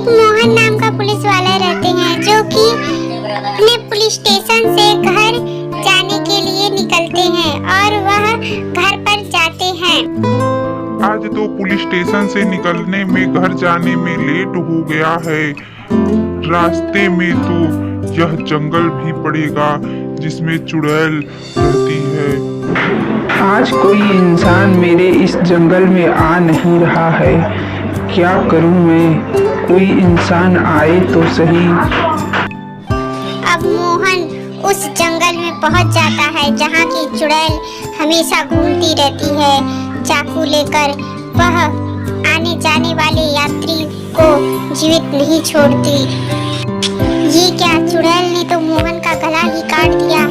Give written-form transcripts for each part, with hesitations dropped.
मोहन नाम का पुलिस वाला रहते हैं जो कि अपने पुलिस स्टेशन से घर जाने के लिए निकलते हैं और वह घर पर जाते हैं। आज तो पुलिस स्टेशन से निकलने में घर जाने में लेट हो गया है। रास्ते में तो यह जंगल भी पड़ेगा जिसमें चुड़ैल रहती है। आज कोई इंसान मेरे इस जंगल में आ नहीं रहा है। क्या करूं मैं? कोई इंसान आए तो सही। अब मोहन उस जंगल में पहुंच जाता है जहां की चुड़ैल हमेशा घूमती रहती है चाकू लेकर। वह आने जाने वाले यात्री को जीवित नहीं छोड़ती। ये क्या, चुड़ैल ने तो मोहन का गला ही काट दिया।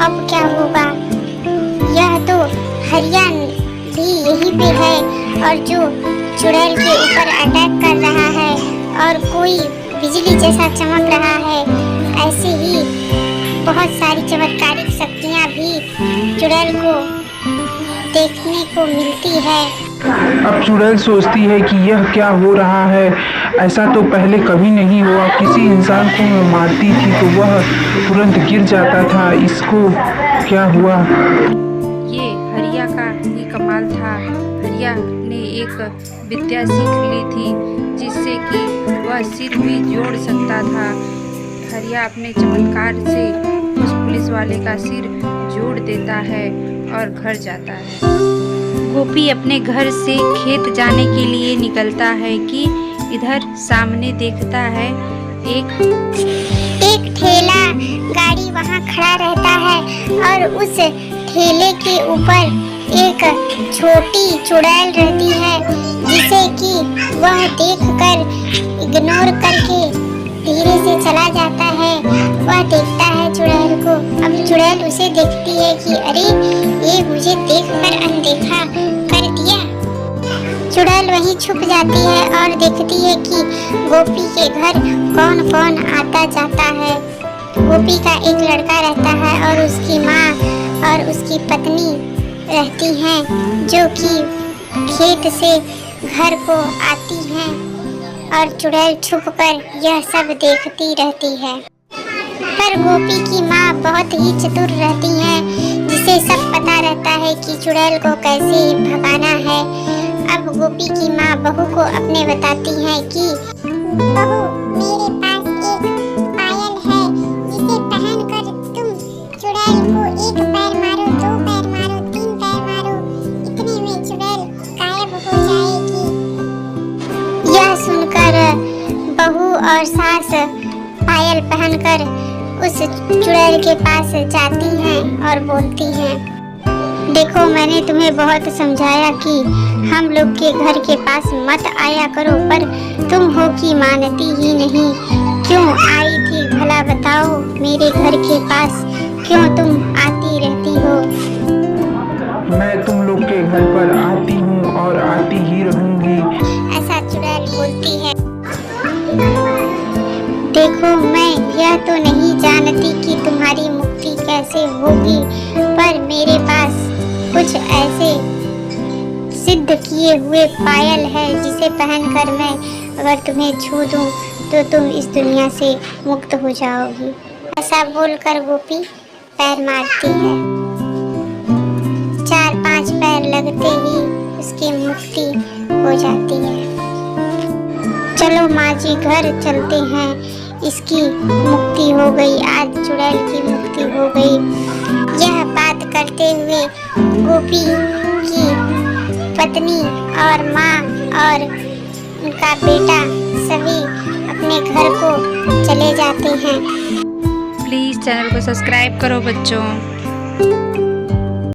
अब क्या होगा? यह तो हरिया भी यहीं पे है और जो चुड़ैल के ऊपर अटैक कर रहा है और कोई बिजली जैसा चमक रहा है। ऐसे ही बहुत सारी चमत्कारिक शक्तियाँ भी चुड़ैल को देखने को मिलती है। अब चुड़ैल सोचती है कि यह क्या हो रहा है। ऐसा तो पहले कभी नहीं हुआ। किसी इंसान को मैं मारती थी तो वह तुरंत गिर जाता था। इसको क्या हुआ? ये हरिया का ही कमाल था। हरिया ने एक विद्या सीख ली थी जिससे कि वह सिर भी जोड़ सकता था। हरिया अपने चमत्कार से उस पुलिस वाले का सिर जोड़ देता है और घर जाता है। गोपी अपने घर से खेत जाने के लिए निकलता है कि इधर सामने देखता है एक ठेला गाड़ी वहाँ खड़ा रहता है और उस ठेले के ऊपर एक छोटी चुड़ैल रहती है जिसे कि वह देखकर इग्नोर करके धीरे से चला जाता है। वह देखता है चुड़ैल को। अब चुड़ैल उसे देखती है कि अरे ये मुझे देखकर अनदेखा कर दिया। चुड़ैल वहीं छुप जाती है और देखती है कि गोपी के घर कौन कौन आता जाता है। गोपी का एक लड़का रहता है और उसकी माँ और उसकी पत्नी रहती हैं जो कि खेत से घर को आती हैं और चुड़ैल छुपकर यह सब देखती रहती है। पर गोपी की माँ बहुत ही चतुर रहती हैं जिसे सब पता रहता है कि चुड़ैल को कैसे भगाना है। अब गोपी की माँ बहू को अपने बताती है कि बहू, मेरे पास एक पायल है जिसे पहनकर तुम चुड़ैल को एक पैर मारो, दो पैर मारो, तीन पैर मारो, इतने में चुड़ैल गायब हो जाएगी। यह सुनकर बहू और सास पायल पहनकर उस चुड़ैल के पास जाती हैं और बोलती हैं, देखो मैंने तुम्हें बहुत समझाया कि हम लोग के घर के पास मत आया करो, पर तुम हो कि मानती ही नहीं। क्यों आई थी भला बताओ मेरे घर के पास? क्यों तुम आती रहती हो? मैं तुम लोग के घर पर आती हूँ और आती ही रहूंगी। ऐसा चुड़ैल बोलती है। देखो मैं यह तो नहीं जानती कि तुम्हारी मुक्ति कैसे होगी, पर मेरे पास कुछ ऐसे सिद्ध किए हुए पायल है जिसे पहनकर मैं अगर तुम्हें छू दूं तो तुम इस दुनिया से मुक्त हो जाओगी। ऐसा बोलकर गोपी पैर मारती है। 4-5 पैर लगते ही उसकी मुक्ति हो जाती है। चलो माँ जी घर चलते हैं, इसकी मुक्ति हो गई, आज चुड़ैल की मुक्ति हो गई। यह बात करते हुए गोपी की पत्नी और माँ और उनका बेटा सभी अपने घर को चले जाते हैं। प्लीज़ चैनल को सब्सक्राइब करो बच्चों।